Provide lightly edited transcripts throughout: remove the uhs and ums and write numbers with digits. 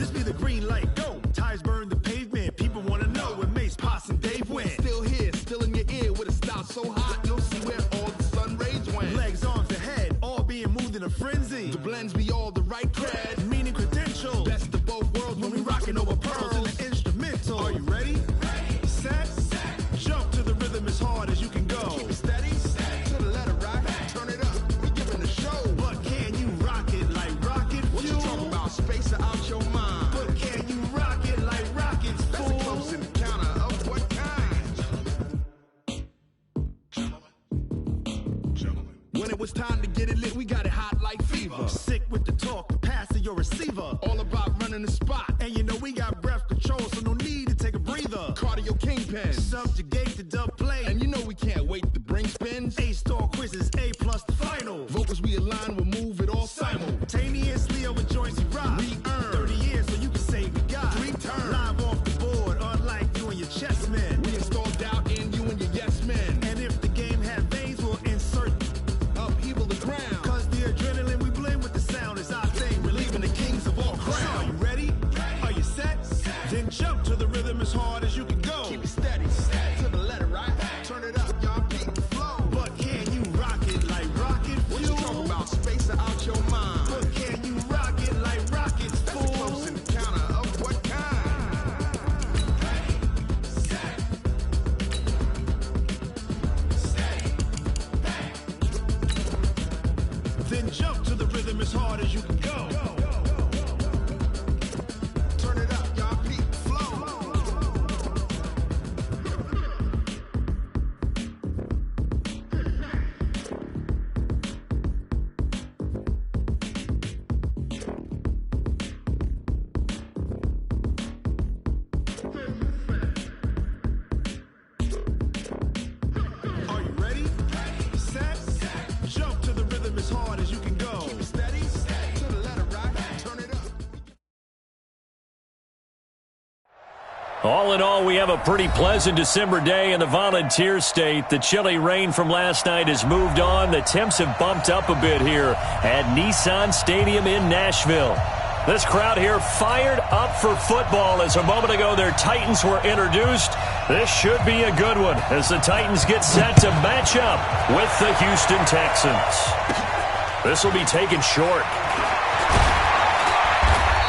This be the green light, go. Tires burn the pavement. People want to know when Mace, Potts, and Dave win. Still here, still in your ear with a style so hot, you'll see where all the sun rays went. Legs, arms, and head, all being moved in a frenzy. The blends be all the right cred. Meaning credentials. Best of both worlds When we rockin' over pearls in the instrumental. Are you ready? Set. Jump to the rhythm as hard as you can go. Keep it steady, to the letter right. Turn it up, we giving the show. But can you rock it like rocket fuel? What you talking about? Space out your mind. But can you rock it like rockets, That's fool? a close encounter of what kind? Gentlemen. When it was time to get it lit, we got it hot like fever. Sick with the talk, pass to your receiver. All about running the spot. And you know we got breath control, so no need to take a breather. Cardio kingpin. Subjugate the dub play. And you know we can't wait to bring spins. A-star quizzes, A+ the final. Vocals we align, we'll move it all Simultaneously over joints we rock. We earn 30 years so you can say we got 3 turns. live off the board, unlike you and your chess men. We install doubt in you and your yes men. And if the game had veins, we'll insert Upheaval the ground. cause the adrenaline we blend with the sound is our thing. Relieving the kings of all Crown. crown. Are you ready? Are you set? Then jump to the rhythm as hard as you can go. Keep it steady, to the letter right. Turn it up, y'all beat the flow. But can you rock it like rocket What you fuel? talking about? Space out your mind. But can you rock it like rockets, That's a close fool? encounter of what kind? Then jump to the rhythm as hard as you can go. Turn it up, y'all beat the flow. Are you ready? Set. Jump to the rhythm as hard as you can go. Keep it steady, to the letter right. Turn it up. All in all, we have a pretty pleasant December day in the Volunteer State. The chilly rain from last night has moved on. The temps have bumped up a bit here at Nissan Stadium in Nashville. This crowd here fired up for football as a moment ago their Titans were introduced. This should be a good one as the Titans get set to match up with the Houston Texans. This will be taken short.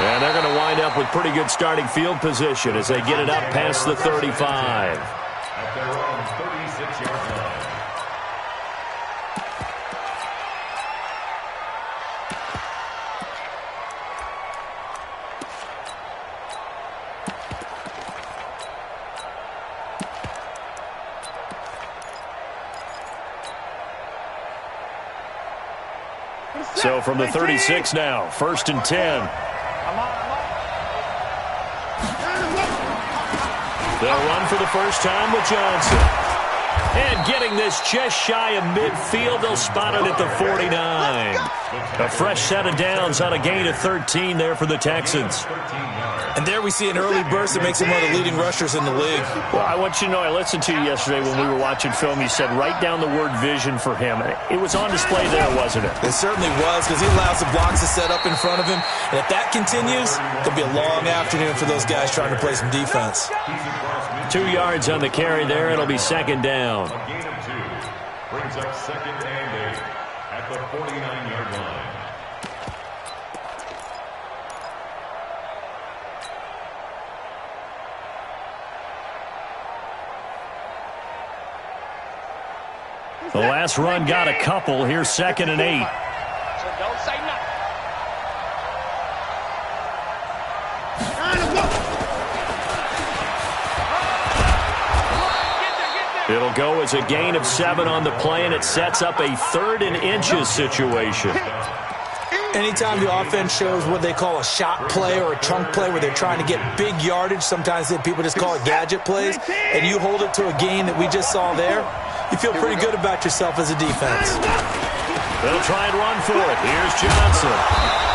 And they're going to wind up with pretty good starting field position as they get it up past the 35. At their own 36-yard line. So from the 36 now, 1st and 10. They'll run for the first time with Johnson. And getting this just shy of midfield, they'll spot it at the 49. A fresh set of downs on a gain of 13 there for the Texans. And there we see an early burst that makes him one of the leading rushers in the league. Well, I want you to know, I listened to you yesterday when we were watching film. You said write down the word vision for him. It was on display there, wasn't it? It certainly was, because he allows the blocks to set up in front of him. And if that continues, it'll be a long afternoon for those guys trying to play some defense. 2 yards on the carry there. It'll be 2nd down. A gain of 2 brings up 2nd and 8 at the 49-yard line. The last run got a couple. Here's 2nd and 8. So don't say nothing. It'll go as a gain of 7 on the play, and it sets up a 3rd and inches situation. Anytime the offense shows what they call a shot play or a chunk play where they're trying to get big yardage, sometimes people just call it gadget plays, and you hold it to a gain that we just saw there, you feel pretty good about yourself as a defense. They'll try and run for it. Here's Johnson.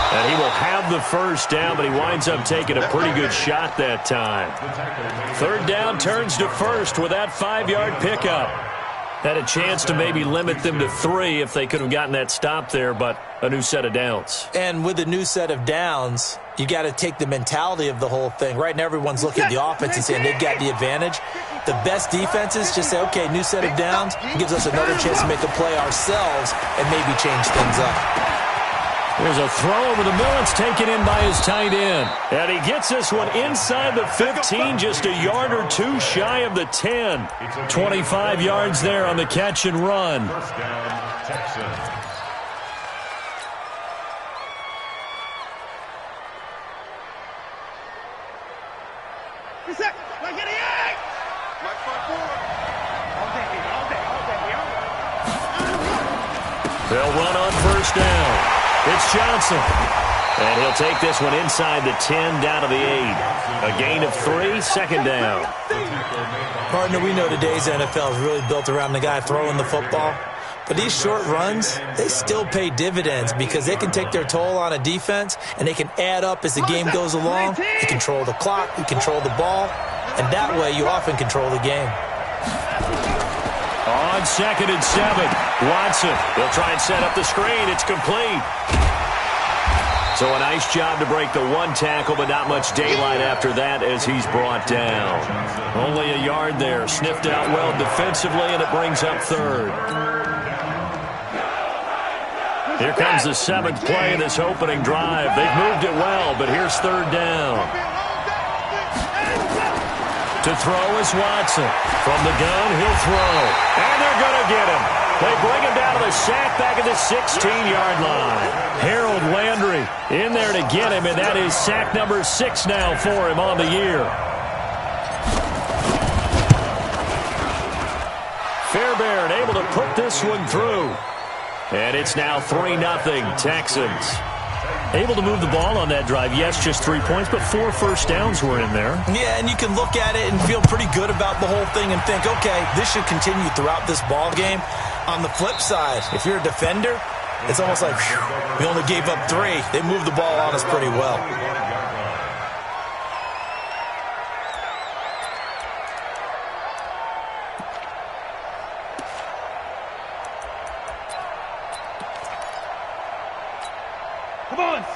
And he will have the first down, but he winds up taking a pretty good shot that time. 3rd down turns to 1st with that 5-yard pickup. Had a chance to maybe limit them to 3 if they could have gotten that stop there, but a new set of downs. And with a new set of downs, you got to take the mentality of the whole thing. Right now, everyone's looking at the offense and saying they've got the advantage. The best defenses just say, okay, new set of downs. It gives us another chance to make a play ourselves and maybe change things up. There's a throw over the middle. It's taken in by his tight end. And he gets this one inside the 15, just a yard or 2 shy of the 10. 25 yards there on the catch and run. First down, Texans. They'll run on first down. It's Johnson. And he'll take this one inside the 10 down to the 8. A gain of 3, second down. Partner, we know today's NFL is really built around the guy throwing the football. But these short runs, they still pay dividends because they can take their toll on a defense and they can add up as the game goes along. You control the clock, you control the ball, and that way you often control the game. On 2nd and 7, Watson. He'll try and set up the screen. It's complete. So a nice job to break the 1 tackle, but not much daylight after that as he's brought down. Only a yard there. Sniffed out well defensively, and it brings up 3rd. Here comes the 7th play of this opening drive. They've moved it well, but here's 3rd down. To throw is Watson. From the gun, he'll throw. And they're going to get him. They bring him down to the sack back at the 16-yard line. Harold Landry in there to get him, and that is sack number 6 now for him on the year. Fairbairn able to put this one through. And it's now 3-0 Texans. Able to move the ball on that drive. Yes, just 3 points, but 4 first downs were in there. Yeah, and you can look at it and feel pretty good about the whole thing and think, okay, this should continue throughout this ball game. On the flip side, if you're a defender, it's almost like, whew, we only gave up 3. They moved the ball on us pretty well.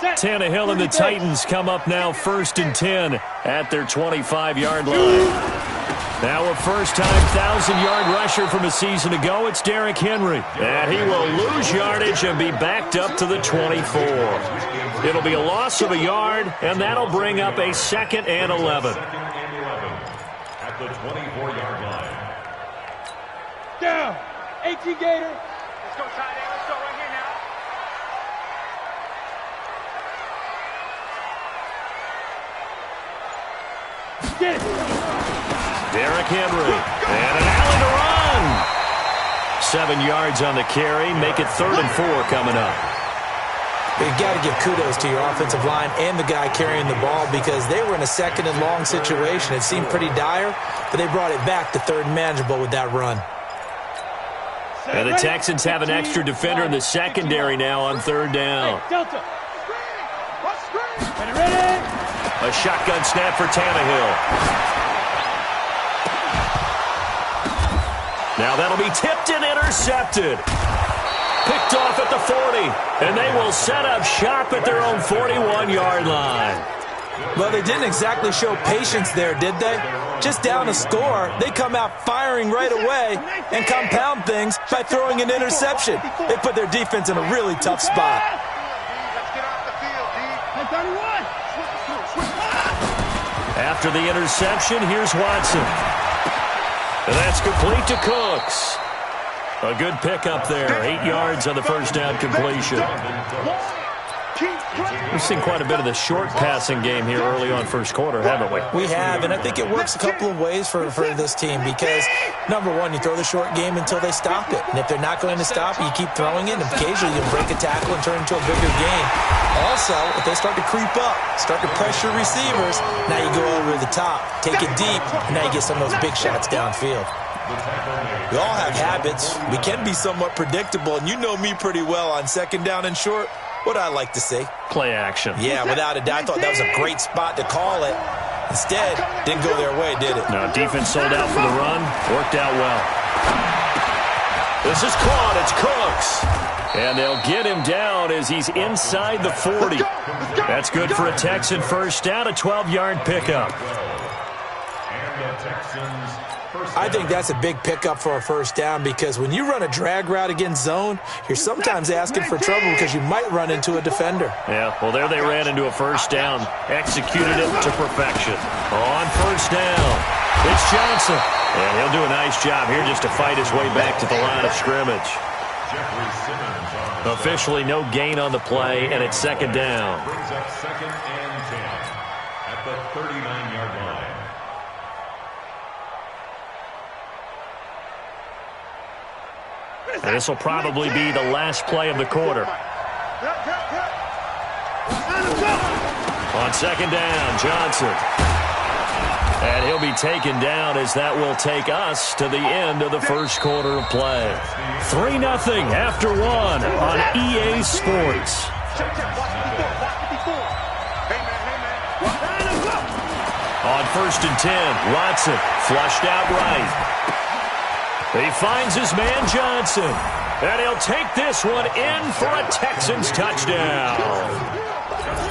Tannehill and the Titans come up now 1st and 10 at their 25-yard line. Now a first-time 1,000-yard rusher from a season ago, it's Derrick Henry. And he will lose yardage and be backed up to the 24. It'll be a loss of a yard, and that'll bring up a 2nd and 11. At the 24-yard line. Down. 18 Gator. Let's go, tight end. Let's go right here now. Derrick Henry. And an alley to run. 7 yards on the carry. Make it 3rd and 4 coming up. You've got to give kudos to your offensive line and the guy carrying the ball because they were in a 2nd and long situation. It seemed pretty dire, but they brought it back to 3rd and manageable with that run. And the Texans have an extra defender in the secondary now on 3rd down. A shotgun snap for Tannehill. Now that'll be tipped and intercepted. Picked off at the 40. And they will set up shop at their own 41-yard line. Well, they didn't exactly show patience there, did they? Just down a score, they come out firing right away and compound things by throwing an interception. They put their defense in a really tough spot. After the interception, here's Watson. And that's complete to Cooks. A good pickup there. 8 yards on the first down completion. We've seen quite a bit of the short passing game here early on first quarter, haven't we? We have, and I think it works a couple of ways for this team because, number one, you throw the short game until they stop it. And if they're not going to stop it, you keep throwing it, and occasionally you'll break a tackle and turn it into a bigger game. Also, if they start to creep up, start to pressure receivers, now you go over the top, take it deep, and now you get some of those big shots downfield. We all have habits. We can be somewhat predictable, and you know me pretty well on 2nd down and short. What I like to see. Play action. Yeah, without a doubt. I thought that was a great spot to call it. Instead, didn't go their way, did it? No, defense sold out for the run. Worked out well. This is caught. It's Cooks. And they'll get him down as he's inside the 40. That's good for a Texan first down, a 12-yard pickup. I think that's a big pickup for a first down because when you run a drag route against zone, you're sometimes asking for trouble because you might run into a defender. Yeah, well, there they ran into a first down. Executed it to perfection. On first down, it's Johnson. And he'll do a nice job here just to fight his way back to the line of scrimmage. Officially no gain on the play, and it's second down. Brings up 2nd and 10 at the 39-yard line. And this will probably be the last play of the quarter. On second down, Johnson. And he'll be taken down as that will take us to the end of the first quarter of play. 3-0 after 1 on EA Sports. On 1st and 10, Watson flushed out right. He finds his man Johnson. And he'll take this one in for a Texans touchdown.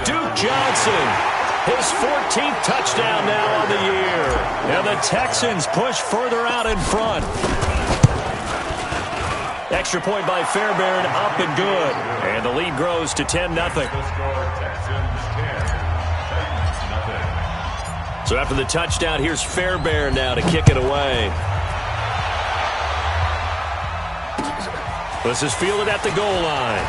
Duke Johnson. His 14th touchdown now on the year. And the Texans push further out in front. Extra point by Fairbairn, up and good. And the lead grows to 10-0. So after the touchdown, here's Fairbairn now to kick it away. This is fielded at the goal line.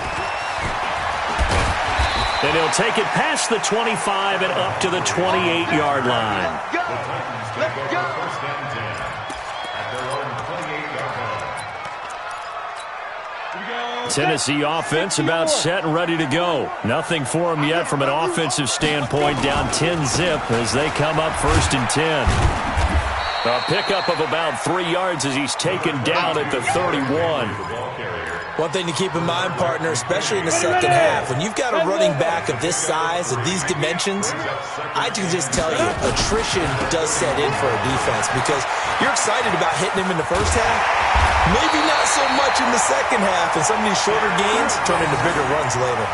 And he'll take it past the 25 and up to the 28-yard line. Tennessee offense about set and ready to go. Nothing for them yet from an offensive standpoint, down 10-zip as they come up 1st and 10. A pickup of about 3 yards as he's taken down at the 31. One thing to keep in mind, partner, especially in the second half, when you've got a running back of this size, of these dimensions, I can just tell you, attrition does set in for a defense because you're excited about hitting him in the first half, maybe not so much in the second half, and some of these shorter gains turn into bigger runs later.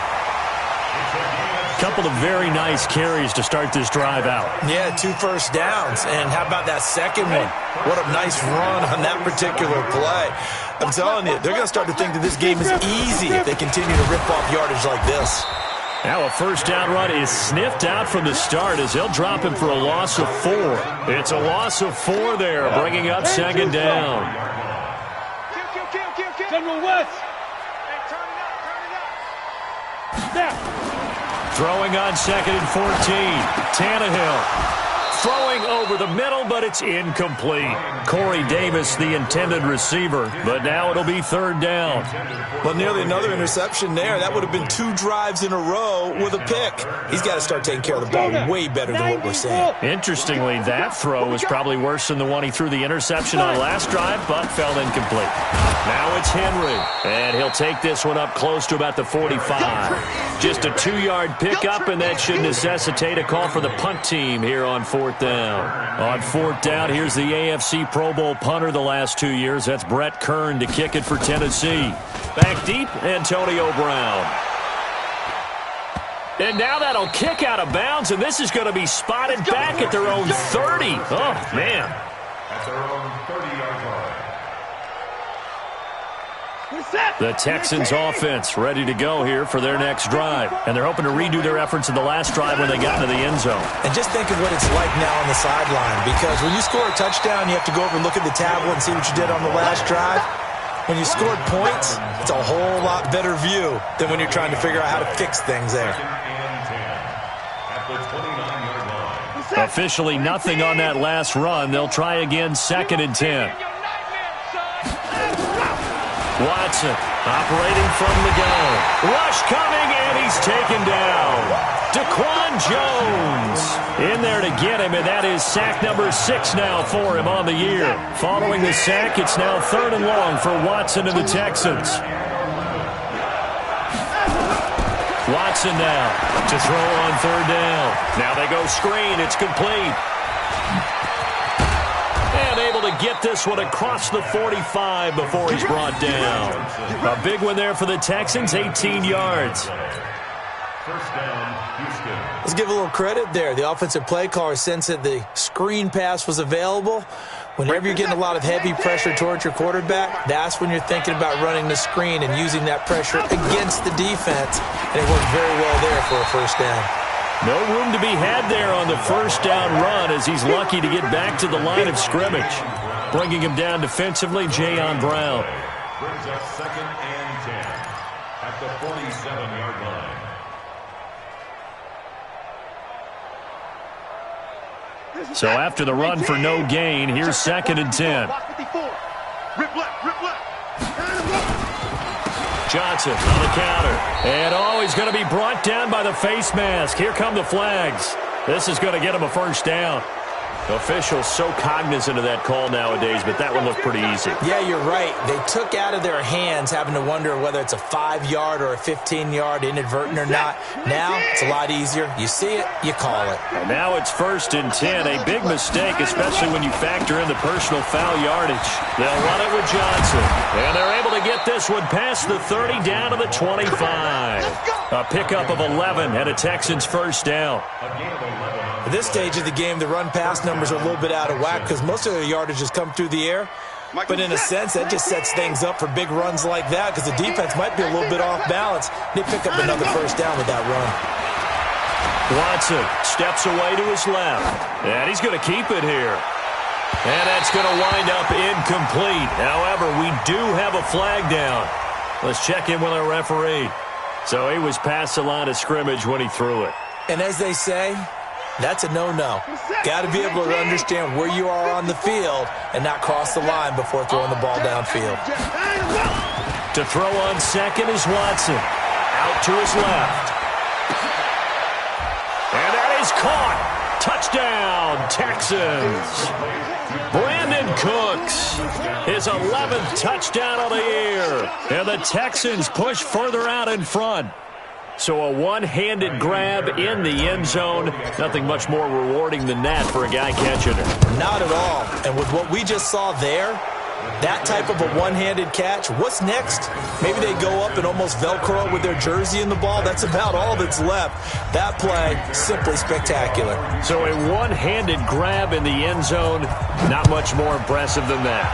Couple of very nice carries to start this drive out. Yeah, 2 first downs. And how about that second one? What a nice run on that particular play. I'm telling you, they're going to start to think that this game is easy if they continue to rip off yardage like this. Now a first down run is sniffed out from the start as they'll drop him for a loss of 4. It's a loss of 4 there, bringing up second down. General West. Hey, turn it up. Snap. Throwing on 2nd and 14. Tannehill throwing over the middle, but it's incomplete. Corey Davis, the intended receiver, but now it'll be 3rd down. Well, nearly another interception there. That would have been 2 drives in a row with a pick. He's got to start taking care of the ball way better than what we're seeing. Interestingly, that throw was probably worse than the one he threw the interception on last drive, but fell incomplete. Now it's Henry, and he'll take this one up close to about the 45. Just a 2-yard pickup, and that should necessitate a call for the punt team here on 4th down. On 4th down, here's the AFC Pro Bowl punter the last 2 years. That's Brett Kern to kick it for Tennessee. Back deep, Antonio Brown. And now that'll kick out of bounds, and this is going to be spotted back at their own 30. Oh, man. At their own 30-yard line. The Texans offense ready to go here for their next drive. And they're hoping to redo their efforts in the last drive when they got into the end zone. And just think of what it's like now on the sideline, because when you score a touchdown, you have to go over and look at the tablet and see what you did on the last drive. When you scored points, it's a whole lot better view than when you're trying to figure out how to fix things there. 2nd and 10 at the 29-yard line. Officially nothing on that last run. They'll try again 2nd and 10. Watson operating from the gun. Rush coming, and he's taken down. Daquan Jones in there to get him, and that is sack number 6 now for him on the year. Following the sack, it's now 3rd and long for Watson and the Texans. Watson now to throw on 3rd down. Now they go screen. It's complete. And able to get this one across the 45 before he's brought down. A big one there for the Texans, 18 yards. First down, Houston. Let's give a little credit there. The offensive play caller sensed that the screen pass was available. Whenever you're getting a lot of heavy pressure towards your quarterback, that's when you're thinking about running the screen and using that pressure against the defense. And it worked very well there for a first down. No room to be had there on the first down run as he's lucky to get back to the line of scrimmage. Bringing him down defensively, Jayon Brown. Brings up 2nd and 10 at the 47-yard line. So after the run for no gain, here's 2nd and 10. Rip left. Johnson on the counter. And he's going to be brought down by the face mask. Here come the flags. This is going to get him a first down. Officials so cognizant of that call nowadays, but that one looked pretty easy. Yeah, you're right. They took out of their hands having to wonder whether it's a 5-yard or a 15-yard inadvertent or not. Now, it's a lot easier. You see it, you call it. And now it's 1st and 10. A big mistake, especially when you factor in the personal foul yardage. They'll run it with Johnson. And they're able to get this one past the 30 down to the 25. A pickup of 11 and a Texans first down. At this stage of the game, the run-pass numbers are a little bit out of whack because most of their yardage has come through the air. But in a sense, that just sets things up for big runs like that because the defense might be a little bit off balance. They pick up another first down with that run. Watson steps away to his left. And he's going to keep it here. And that's going to wind up incomplete. However, we do have a flag down. Let's check in with our referee. So he was past the line of scrimmage when he threw it. And as they say, that's a no-no. Got to be able to understand where you are on the field and not cross the line before throwing the ball downfield. To throw on second is Watson. Out to his left. And that is caught. Touchdown, Texans. Brandon Cooks, his 11th touchdown of the year. And the Texans push further out in front. So a one-handed grab in the end zone. Nothing much more rewarding than that for a guy catching it. Not at all. And with what we just saw there, that type of a one-handed catch, what's next? Maybe they go up and almost Velcro with their jersey in the ball. That's about all that's left. That play, simply spectacular. So a one-handed grab in the end zone, not much more impressive than that.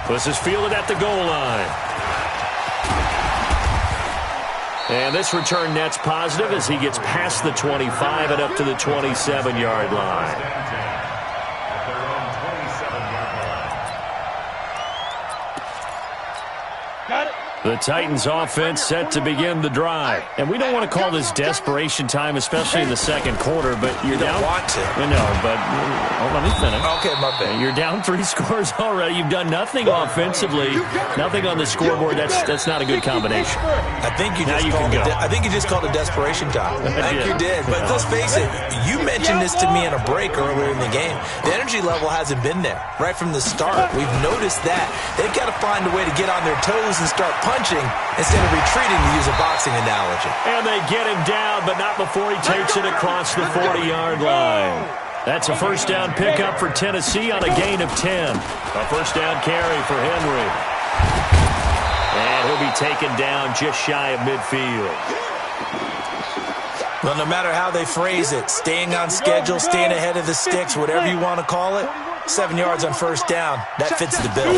This is fielded at the goal line. And this return net's positive as he gets past the 25 and up to the 27-yard line. The Titans offense set to begin the drive. And we don't want to call this desperation time, especially in the second quarter, but you're down. You don't want to. No, but let me finish. Okay, my bad. You're down 3 scores already. You've done nothing offensively, nothing on the scoreboard. That's not a good combination. I think you just called it desperation time. I think you did. But let's face it, you mentioned this to me in a break earlier in the game. The energy level hasn't been there right from the start. We've noticed that. They've got to find a way to get on their toes and start punching instead of retreating, to use a boxing analogy. And they get him down, but not before he takes it across the 40-yard line. That's a first down pickup for Tennessee on a gain of 10. A first down carry for Henry. And he'll be taken down just shy of midfield. Well, no matter how they phrase it, staying on schedule, staying ahead of the sticks, whatever you want to call it, 7 yards on first down, that fits the bill.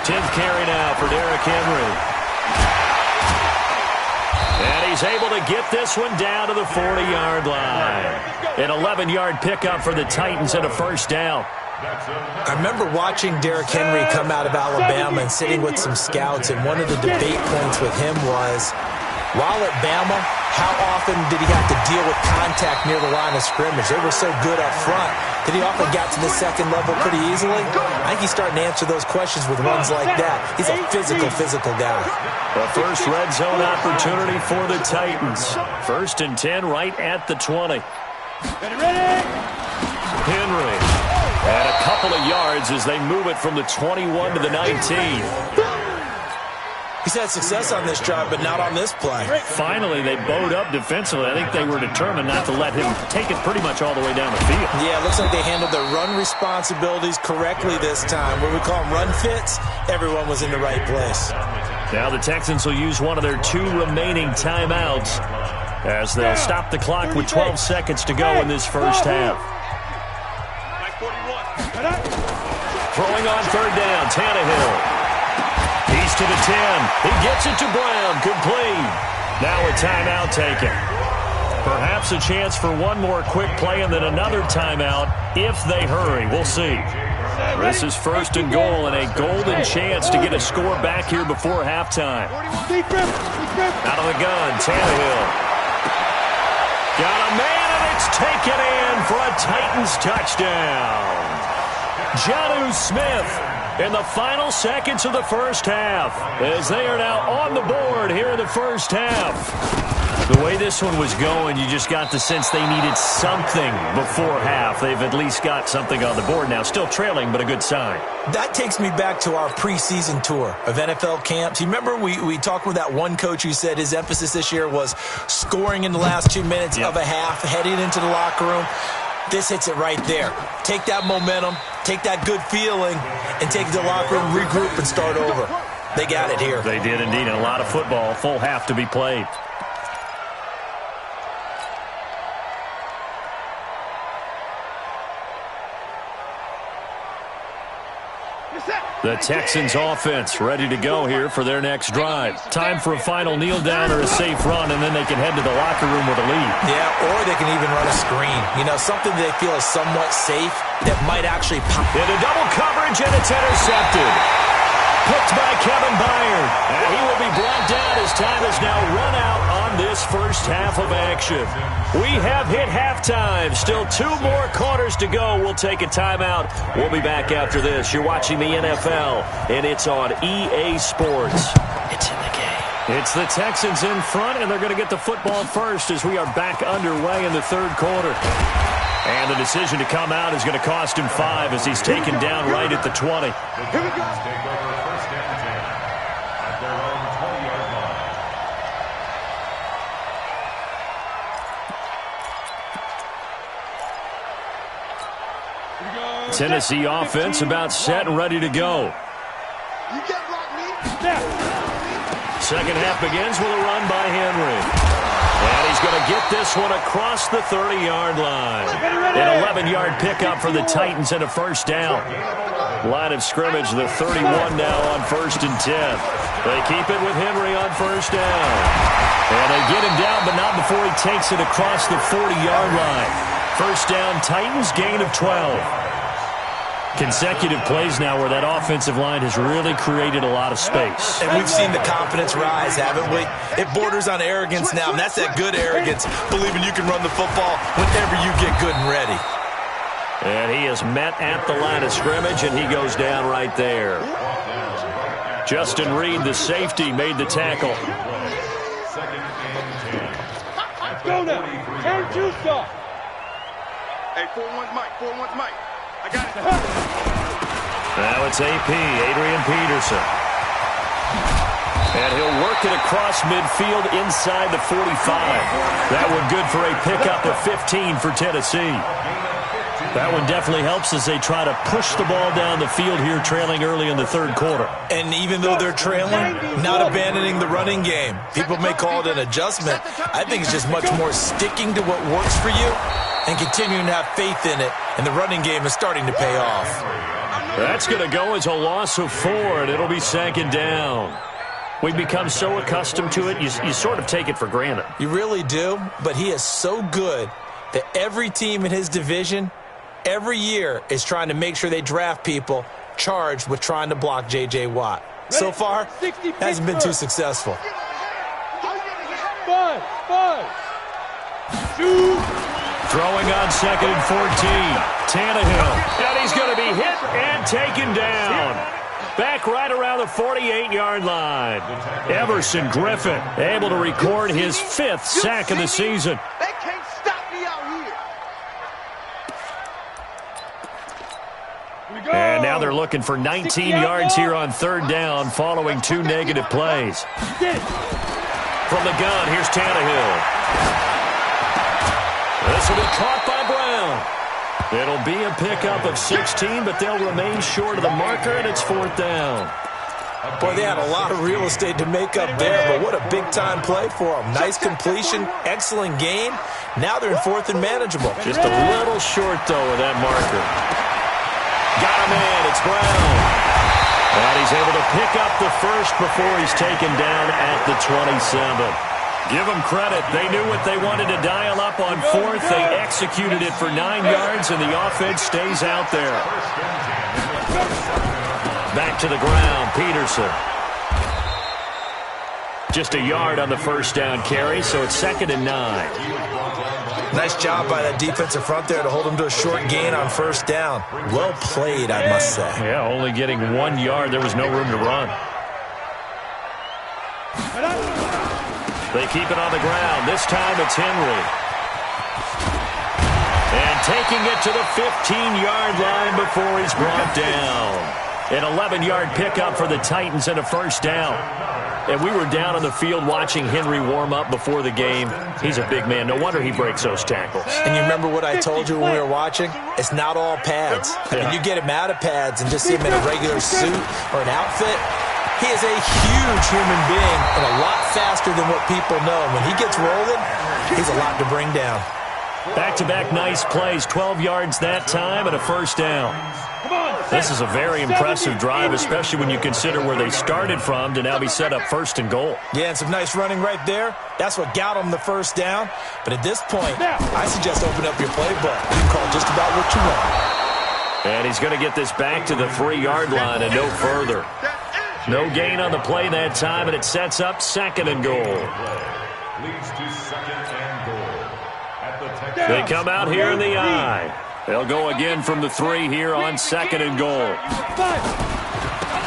10th carry now for Derrick Henry. And he's able to get this one down to the 40-yard line. An 11-yard pickup for the Titans and a first down. I remember watching Derrick Henry come out of Alabama and sitting with some scouts, and one of the debate points with him was, while at Bama, how often did he have to deal with contact near the line of scrimmage? They were so good up front that he often got to the second level pretty easily. I think he's starting to answer those questions with runs like that. He's a physical guy. The first red zone opportunity for the Titans. 1st and 10 right at the 20. Henry. And a couple of yards as they move it from the 21 to the 19. He's had success on this drive, but not on this play. Finally, they bowed up defensively. I think they were determined not to let him take it pretty much all the way down the field. Yeah, it looks like they handled their run responsibilities correctly this time. What we call them run fits, everyone was in the right place. Now the Texans will use one of their 2 remaining timeouts as they'll stop the clock with 12 seconds to go in this first half. Throwing on third down, Tannehill. He's to the 10. He gets it to Brown. Complete. Now a timeout taken. Perhaps a chance for one more quick play and then another timeout if they hurry. We'll see. This is first and goal and a golden chance to get a score back here before halftime. Out of the gun, Tannehill. Got a man, and it's taken in for a Titans touchdown. Jonnu Smith in the final seconds of the first half as they are now on the board here in the first half. The way this one was going, you just got the sense they needed something before half. They've at least got something on the board now. Still trailing, but a good sign. That takes me back to our preseason tour of NFL camps. You remember we talked with that one coach who said his emphasis this year was scoring in the last 2 minutes of a half, heading into the locker room. This hits it right there. Take that momentum, take that good feeling, and take it to the locker room, regroup, and start over. They got it here. They did indeed, and a lot of football. Full half to be played. The Texans offense ready to go here for their next drive. Time for a final kneel down or a safe run, and then they can head to the locker room with a lead. Yeah, or they can even run a screen. You know, something they feel is somewhat safe that might actually pop. Into double coverage, and it's intercepted. Picked by Kevin Byard. And he will be brought down as time is now run out on this first half of action. We have hit halftime. Still 2 more quarters to go. We'll take a timeout. We'll be back after this. You're watching the NFL, and it's on EA Sports. It's in the game. It's the Texans in front, and they're going to get the football first as we are back underway in the third quarter. And the decision to come out is going to cost him 5 as he's taken down right at the 20. Here we go. Take over first down and 10 at their own 20-yard line. Tennessee offense about set and ready to go. Second half begins with a run by Henry. And he's going to get this one across the 30-yard line. An 11-yard pickup for the Titans and a first down. Line of scrimmage, the 31 now on 1st and 10. They keep it with Henry on first down. And they get him down, but not before he takes it across the 40-yard line. First down, Titans, gain of 12. Consecutive plays now where that offensive line has really created a lot of space. And we've seen the confidence rise, haven't we? It borders on arrogance now, and that's that good arrogance, believing you can run the football whenever you get good and ready. And he is met at the line of scrimmage, and he goes down right there. Justin Reed, the safety, made the tackle. Go now. Turn juice off. Hey, 4-1's Mike. 4-1's Mike. I got it. Now it's AP, Adrian Peterson. And he'll work it across midfield inside the 45. That one good for a pickup of 15 for Tennessee. That one definitely helps as they try to push the ball down the field here, trailing early in the third quarter. And even though they're trailing, not abandoning the running game. People may call it an adjustment. I think it's just much more sticking to what works for you and continuing to have faith in it. And the running game is starting to pay off. That's going to go as a loss of 4, and it'll be second down. We've become so accustomed to it, you sort of take it for granted. You really do, but he is so good that every team in his division every year is trying to make sure they draft people charged with trying to block J.J. Watt. So far, hasn't been too successful. 5, 2. Throwing on second and 14. Tannehill. And he's going to be hit and taken down. Back right around the 48-yard line. Everson Griffin able to record his 5th sack of the season. They can't stop me out here. And now they're looking for 19 yards here on third down following 2 negative plays. From the gun, here's Tannehill. This will be caught by Brown. It'll be a pickup of 16, but they'll remain short of the marker, and it's 4th down. Boy, they had a lot of real estate to make up there, but what a big-time play for them. Nice completion, excellent game. Now they're in 4th and manageable. Just a little short, though, of that marker. Got him in. It's Brown. And he's able to pick up the first before he's taken down at the 27. Give them credit. They knew what they wanted to dial up on 4th. They executed it for 9 yards, and the offense stays out there. Back to the ground, Peterson. Just a yard on the first down carry, so it's 2nd and 9. Nice job by that defensive front there to hold them to a short gain on first down. Well played, I must say. Yeah, only getting 1 yard. There was no room to run. They keep it on the ground. This time it's Henry. And taking it to the 15-yard line before he's brought down. An 11-yard pickup for the Titans and a first down. And we were down on the field watching Henry warm up before the game. He's a big man. No wonder he breaks those tackles. And you remember what I told you when we were watching? It's not all pads. I mean, you get him out of pads and just see him in a regular suit or an outfit. He is a huge human being and a lot faster than what people know. When he gets rolling, he's a lot to bring down. Back-to-back nice plays. 12 yards that time and a first down. This is a very impressive drive, especially when you consider where they started from to now be set up 1st and goal. Yeah, and some nice running right there. That's what got them the first down. But at this point, I suggest open up your playbook. You can call just about what you want. And he's going to get this back to the 3-yard line and no further. No gain on the play that time, and it sets up 2nd and goal. Leads to 2nd and goal. At the Texans. They come out here in the I. They'll go again from the 3 here on 2nd and goal.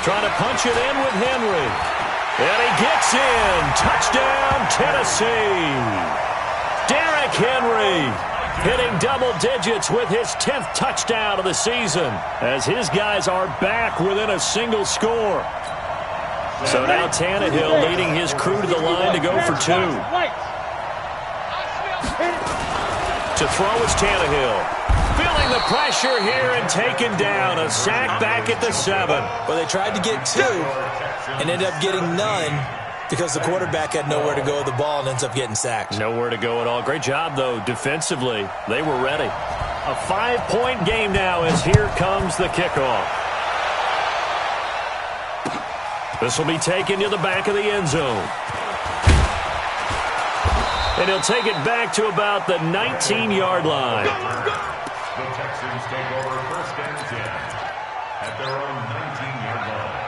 Trying to punch it in with Henry. And he gets in. Touchdown, Tennessee. Derrick Henry hitting double digits with his 10th touchdown of the season as his guys are back within a single score. So now Tannehill leading his crew to the line to go for 2. To throw is Tannehill. Feeling the pressure here and taken down. A sack back at the 7. Well, they tried to get 2 and ended up getting none because the quarterback had nowhere to go with the ball and ends up getting sacked. Nowhere to go at all. Great job, though, defensively. They were ready. A 5-point game now as here comes the kickoff. This will be taken to the back of the end zone. And he'll take it back to about the 19-yard line. The Texans take over 1st and 10 at their own 19-yard line.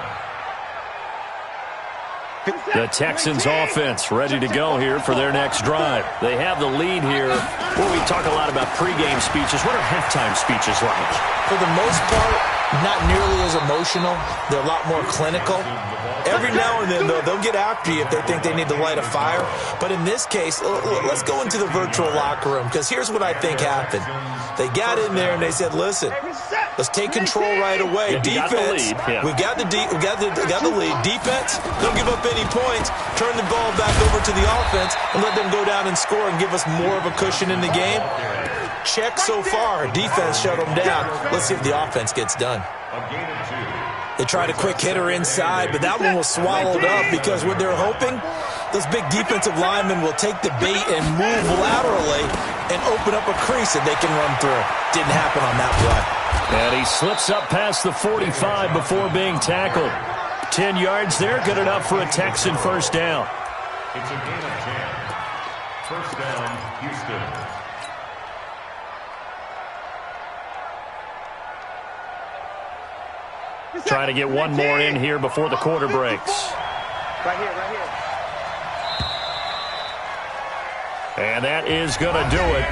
The Texans offense ready to go here for their next drive. They have the lead here. Well, we talk a lot about pregame speeches. What are halftime speeches like? For the most part, not nearly as emotional. They're a lot more clinical. Every now and then, though, they'll get after you if they think they need to light a fire. But in this case, let's go into the virtual locker room, because here's what I think happened. They got in there and they said, listen, let's take control right away. Yeah, defense, we've got the lead. Defense, don't give up any points. Turn the ball back over to the offense and let them go down and score and give us more of a cushion in the game. Check so far. Defense shut them down. Let's see if the offense gets done. They tried a quick hitter inside, but that one was swallowed up because what they're hoping, those big defensive linemen will take the bait and move laterally and open up a crease that they can run through. Didn't happen on that play. And he slips up past the 45 before being tackled. 10 yards there, good enough for a Texan first down. It's a gain of 10. First down, Houston. Trying to get one more in here before the quarter breaks. Right here, right here. And that is going to do it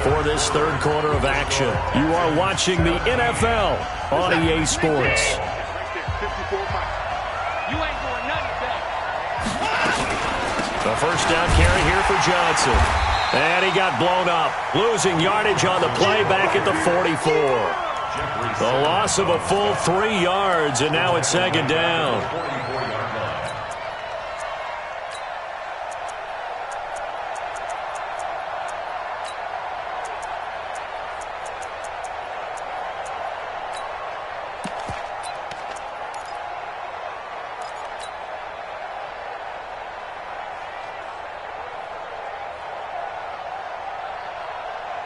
for this third quarter of action. You are watching the NFL on EA Sports. The first down carry here for Johnson. And he got blown up, losing yardage on the play back at the 44. The loss of a full 3 yards, and now it's second down.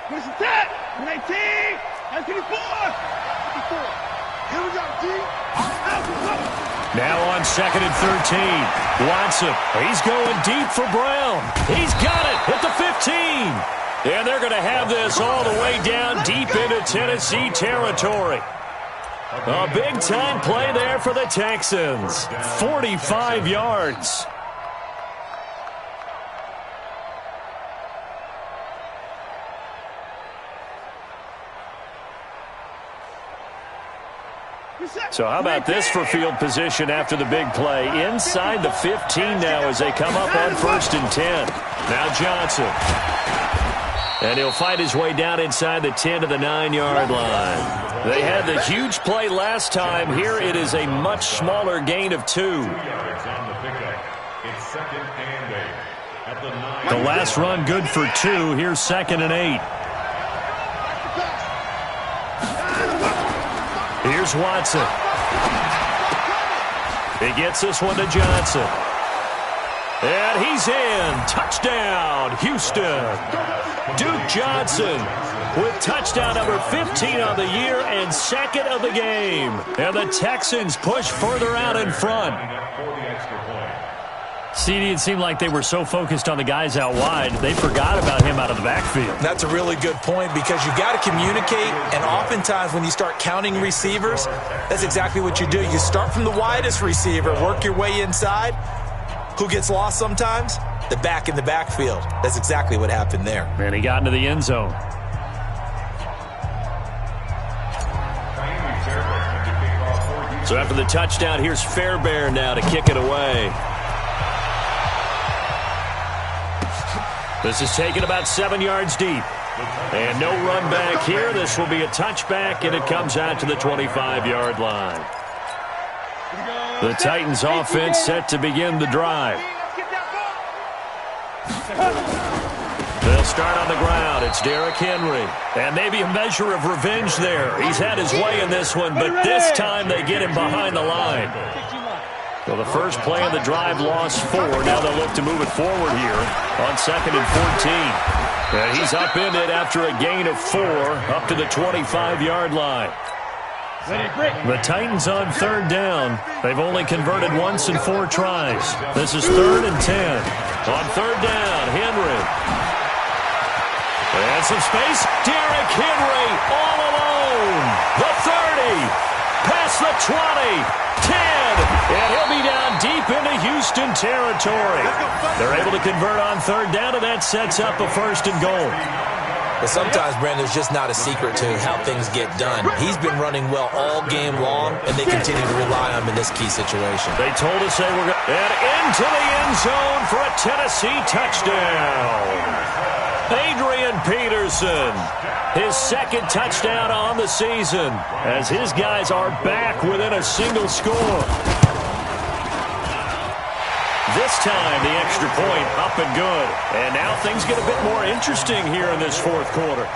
What's that? 19, 94, 54. Here we go, G. Now on 2nd and 13. Watson, he's going deep for Brown. He's got it at the 15. And they're going to have this all the way down deep into Tennessee territory. A big-time play there for the Texans. 45 yards. So how about this for field position after the big play? Inside the 15 now as they come up on 1st and 10. Now Johnson. And he'll fight his way down inside the 10 to the 9-yard line. They had the huge play last time. Here it is a much smaller gain of 2. The last run good for 2. Here's 2nd and 8. Here's Watson. He gets this one to Johnson. And he's in. Touchdown, Houston. Duke Johnson with touchdown number 15 on the year and 2nd of the game. And the Texans push further out in front. CD, it seemed like they were so focused on the guys out wide, they forgot about him out of the backfield. That's a really good point because you got to communicate, and oftentimes when you start counting receivers, that's exactly what you do. You start from the widest receiver, work your way inside. Who gets lost sometimes? The back in the backfield. That's exactly what happened there. And he got into the end zone. So after the touchdown, here's Fairbairn now to kick it away. This is taken about 7 yards deep. And no run back here. This will be a touchback, and it comes out to the 25-yard line. The Titans offense set to begin the drive. They'll start on the ground. It's Derrick Henry. And maybe a measure of revenge there. He's had his way in this one, but this time they get him behind the line. Well, the first play of the drive lost 4. Now they'll look to move it forward here on 2nd and 14. And he's up in it after a gain of 4 up to the 25-yard line. The Titans on 3rd down. They've only converted once in 4 tries. This is 3rd and 10. On 3rd down, Henry. And some space. Derrick Henry all alone. The 30. Past the 20. 10, and he'll be down deep into Houston territory. They're able to convert on 3rd down, and that sets up a 1st and goal. But sometimes, Brandon, there's just not a secret to how things get done. He's been running well all game long, and they continue to rely on him in this key situation. They told us they were going to... And into the end zone for a Tennessee touchdown. Adrian Peterson, his 2nd touchdown on the season, as his guys are back within a single score. This time, the extra point up and good. And now things get a bit more interesting here in this 4th quarter.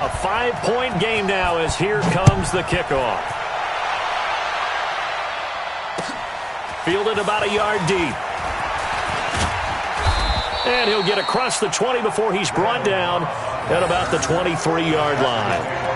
A 5-point game now as here comes the kickoff. Fielded about a yard deep. And he'll get across the 20 before he's brought down at about the 23-yard line.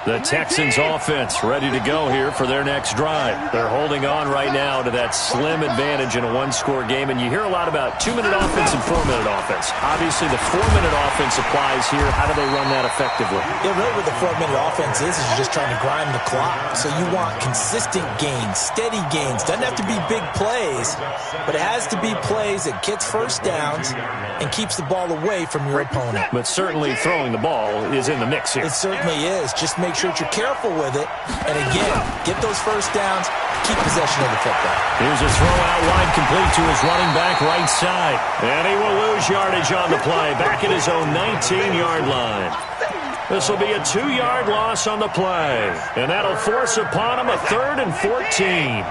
The Texans offense ready to go here for their next drive. They're holding on right now to that slim advantage in a 1-score game. And you hear a lot about 2-minute offense and 4-minute offense. Obviously, the 4-minute offense applies here. How do they run that effectively? Yeah, really what the 4-minute offense is you're just trying to grind the clock. So you want consistent gains, steady gains. Doesn't have to be big plays, but it has to be plays that gets first downs and keeps the ball away from your opponent. But certainly throwing the ball is in the mix here. It certainly is. Just make make sure that you're careful with it. And again, get those first downs, keep possession of the football. Here's a throw out wide, complete to his running back right side. And he will lose yardage on the play, back at his own 19-yard line. This will be a 2-yard loss on the play. And that'll force upon him a 3rd and 14.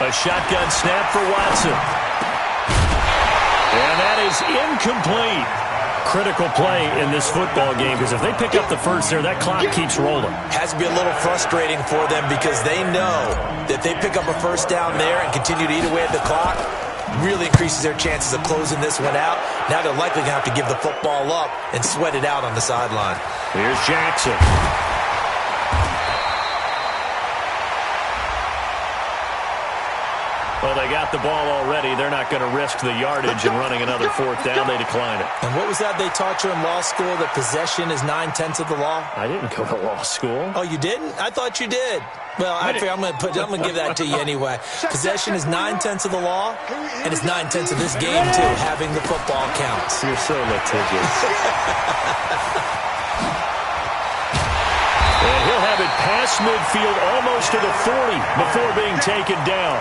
A shotgun snap for Watson. And that is incomplete. Critical play in this football game, because if they pick up the first there, that clock keeps rolling. Has to be a little frustrating for them because they know that they pick up a first down there and continue to eat away at the clock, really increases their chances of closing this one out. Now they're likely going to have to give the football up and sweat it out on the sideline. Here's Jackson. Well, they got the ball already. They're not going to risk the yardage and running another 4th down. They decline it. And what was that they taught you in law school, that possession is 9/10 of the law? I didn't go to law school. Oh, you didn't? I thought you did. Well, I'm going to give that to you anyway. Possession is 9/10 of the law, and it's 9/10 of this game, too. Having the football counts. You're so litigious. And he'll have it past midfield, almost to the 40, before being taken down.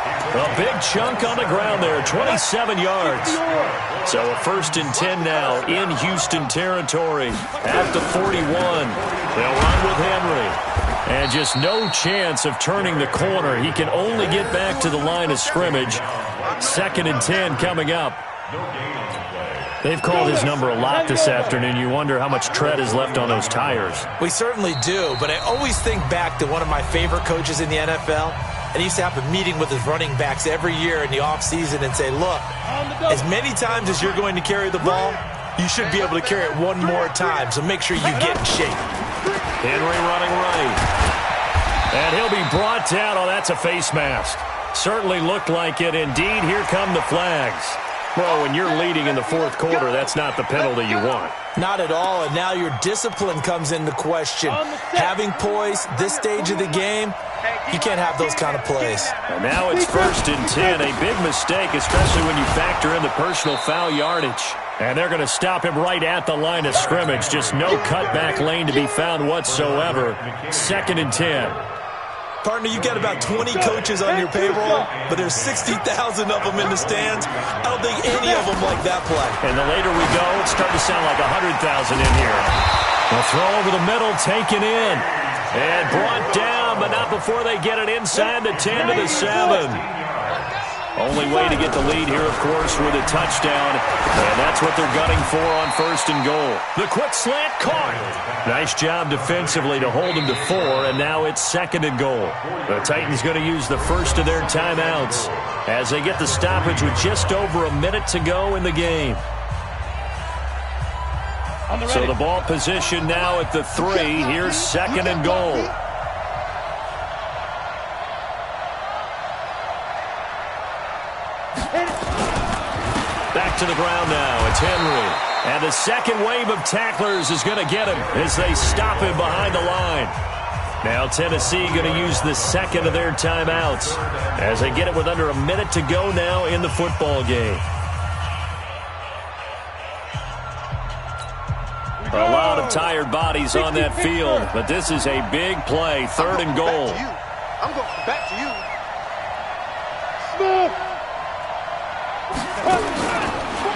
A big chunk on the ground there, 27 yards. So a 1st and 10 now in Houston territory at the 41. They'll run with Henry. And just no chance of turning the corner. He can only get back to the line of scrimmage. 2nd and 10 coming up. They've called his number a lot this afternoon. You wonder how much tread is left on those tires. We certainly do, but I always think back to one of my favorite coaches in the NFL. And he used to have a meeting with his running backs every year in the offseason and say, look, as many times as you're going to carry the ball, you should be able to carry it one more time, so make sure you get in shape. Henry running right. And he'll be brought down. Oh, that's a face mask. Certainly looked like it. Indeed, here come the flags. Well, when you're leading in the 4th quarter, that's not the penalty you want. Not at all, and now your discipline comes into question. Having poise this stage of the game, you can't have those kind of plays. And now it's 1st and 10, a big mistake, especially when you factor in the personal foul yardage. And they're going to stop him right at the line of scrimmage. Just no cutback lane to be found whatsoever. 2nd and 10. Partner, you've got about 20 coaches on your payroll, but there's 60,000 of them in the stands. I don't think any of them like that play. And the later we go, it's starting to sound like 100,000 in here. A throw over the middle, taken in. And brought down, but not before they get it inside the 10 to the 7. Only way to get the lead here, of course, with a touchdown. And that's what they're gunning for on 1st and goal. The quick slant caught. Nice job defensively to hold him to 4, and now it's 2nd and goal. The Titans going to use the first of their timeouts as they get the stoppage with just over a minute to go in the game. So the ball position now at the 3. Here's 2nd and goal. Back to the ground now. It's Henry. And the second wave of tacklers is going to get him as they stop him behind the line. Now Tennessee going to use the 2nd of their timeouts as they get it with under a minute to go now in the football game. A lot of tired bodies on that field, but this is a big play. 3rd and goal. I'm going back to you.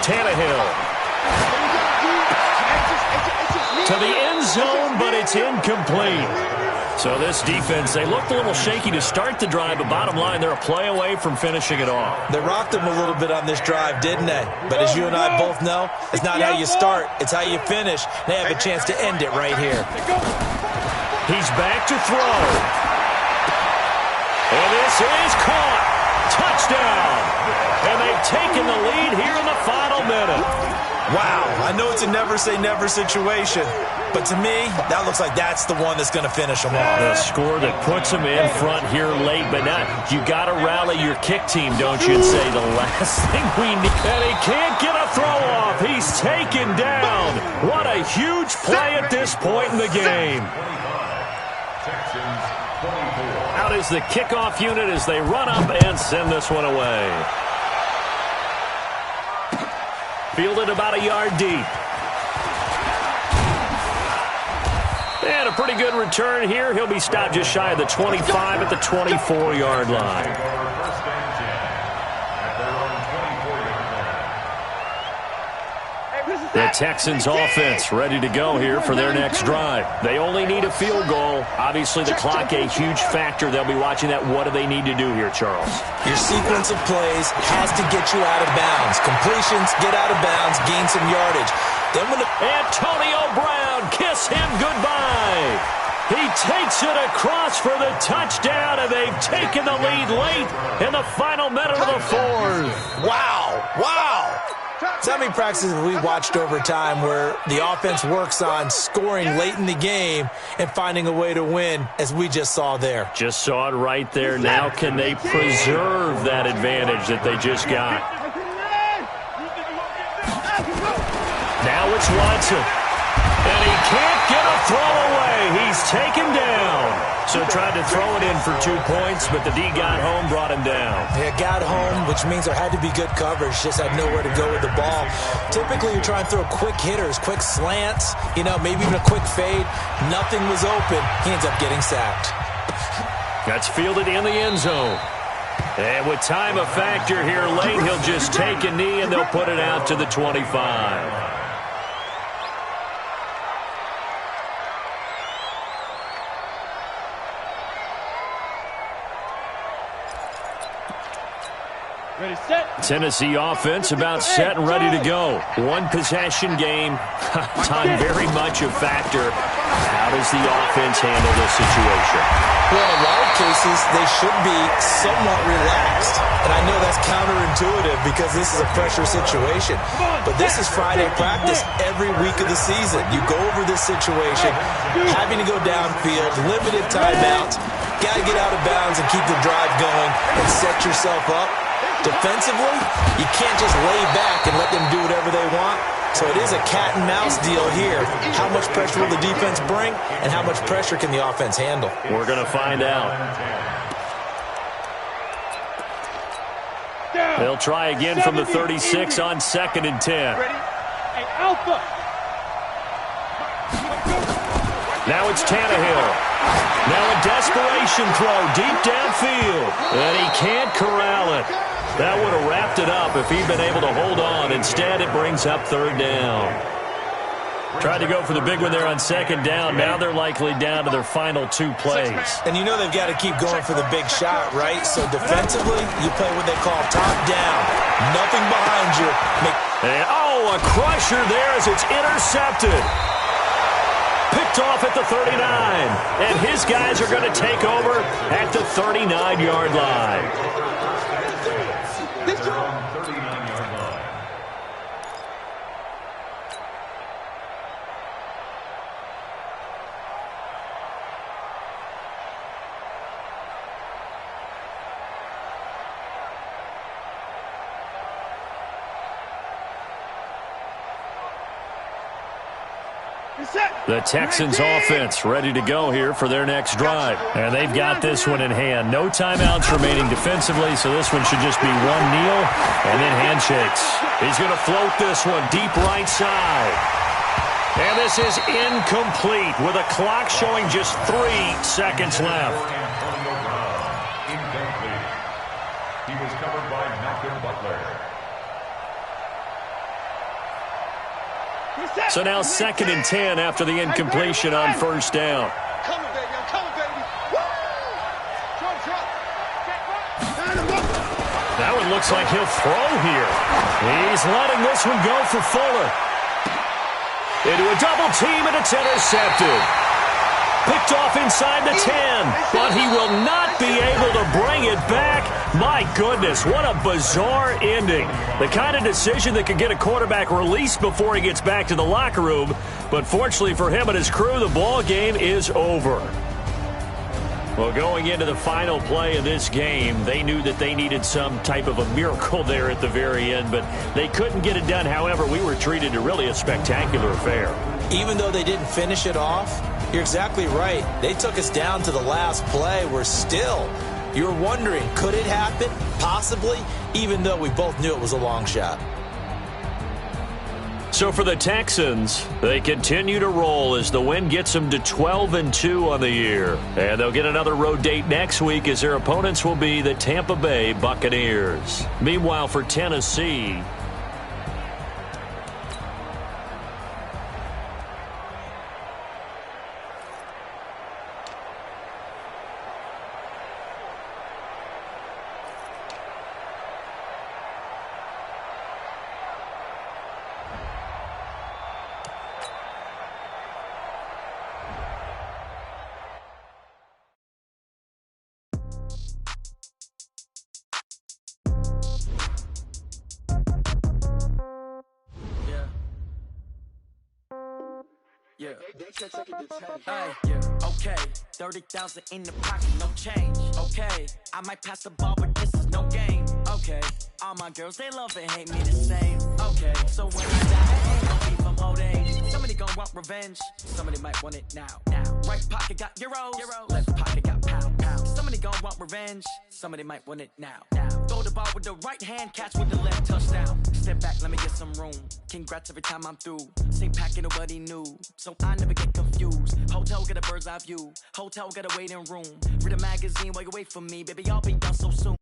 Tannehill to the end zone, but it's incomplete. So this defense, they looked a little shaky to start the drive, but bottom line, they're a play away from finishing it off. They rocked them a little bit on this drive, didn't they? But as you and I both know, it's not how you start, it's how you finish. They have a chance to end it right here. He's back to throw. And this is caught. Touchdown. And they've taken the lead here in the final minute. Wow, I know it's a never-say-never situation, but to me, that looks like that's the one that's going to finish them off. The score that puts them in front here late, but not. You got to rally your kick team, don't you, and say the last thing we need. And he can't get a throw off. He's taken down. What a huge play at this point in the game. Out is the kickoff unit as they run up and send this one away. Fielded about a yard deep. And a pretty good return here. He'll be stopped just shy of the 25 at the 24-yard line. First and 10 at their own 24-yard line. The Texans offense ready to go here for their next drive. They only need a field goal. Obviously, the clock a huge factor. They'll be watching that. What do they need to do here, Charles? Your sequence of plays has to get you out of bounds. Completions, get out of bounds, gain some yardage. Then when Antonio Brown, kiss him goodbye. He takes it across for the touchdown, and they've taken the lead late in the final minute of the fourth. Wow. So many practices we watched over time where the offense works on scoring late in the game and finding a way to win, as we just saw there. Just saw it right there. Now can they preserve that advantage that they just got? Now it's Watson. And he can't get a throw away. He's taken down. So tried to throw it in for 2 points, but the D got home, brought him down. Yeah, got home, which means there had to be good coverage. Just had nowhere to go with the ball. Typically, you're trying to throw quick hitters, quick slants, maybe even a quick fade. Nothing was open. He ends up getting sacked. That's fielded in the end zone. And with time a factor here late, he'll just take a knee, and they'll put it out to the 25. Ready, set. Tennessee offense about set and ready to go. One possession game. Time very much a factor. How does the offense handle this situation? Well, in a lot of cases, they should be somewhat relaxed. And I know that's counterintuitive because this is a pressure situation. But this is Friday practice every week of the season. You go over this situation, having to go downfield, limited timeouts, got to get out of bounds and keep the drive going and set yourself up. Defensively, you can't just lay back and let them do whatever they want. So it is a cat and mouse deal here. How much pressure will the defense bring, and how much pressure can the offense handle? We're going to find out. They'll try again from the 36 on 2nd and 10. Ready? Hey, Alpha. Now it's Tannehill. Now a desperation throw deep downfield. And he can't corral it. That would have wrapped it up if he'd been able to hold on. Instead, it brings up 3rd down. Tried to go for the big one there on 2nd down. Now they're likely down to their final 2 plays. And you know they've got to keep going for the big shot, right? So defensively, you play what they call top down. Nothing behind you. And, a crusher there as it's intercepted. Picked off at the 39. And his guys are going to take over at the 39-yard line. Their own 39-yard line. The Texans offense ready to go here for their next drive. And they've got this one in hand. No timeouts remaining defensively, so this one should just be one kneel and then handshakes. He's going to float this one deep right side. And this is incomplete with a clock showing just 3 seconds left. Antonio Brown, incomplete. He was covered by Malcolm Butler. So now 2nd and 10 after the incompletion on 1st down. Come on, baby. I'm coming, baby. Woo! That one looks like he'll throw here. He's letting this one go for Fuller. Into a double team, and it's intercepted. Picked off inside the 10, but he will not be able to bring it back. My goodness, what a bizarre ending. The kind of decision that could get a quarterback released before he gets back to the locker room. But fortunately for him and his crew, the ball game is over. Well, going into the final play of this game, they knew that they needed some type of a miracle there at the very end, but they couldn't get it done. However, we were treated to really a spectacular affair. Even though they didn't finish it off, you're exactly right. They took us down to the last play. You're wondering, could it happen? Possibly, even though we both knew it was a long shot. So for the Texans, they continue to roll as the win gets them to 12-2 on the year. And they'll get another road date next week as their opponents will be the Tampa Bay Buccaneers. Meanwhile, for Tennessee, Yeah. Hey, yeah. Okay. 30,000 in the pocket, no change. Okay. I might pass the ball, but this is no game. Okay. All my girls, they love and hate me the same. Okay. So when I die, ain't gon' be from old age. Somebody gon' want revenge. Somebody might want it now. Right pocket got euros. Left pocket got pound. Somebody gon' want revenge. Somebody might want it now. Throw the ball with the right hand, catch with the left, touchdown. Step back, let me get some room. Congrats every time I'm through. Same packet, nobody knew. So I never get confused. Hotel get a bird's eye view. Hotel got a waiting room. Read a magazine while you wait for me. Baby, I'll be done so soon.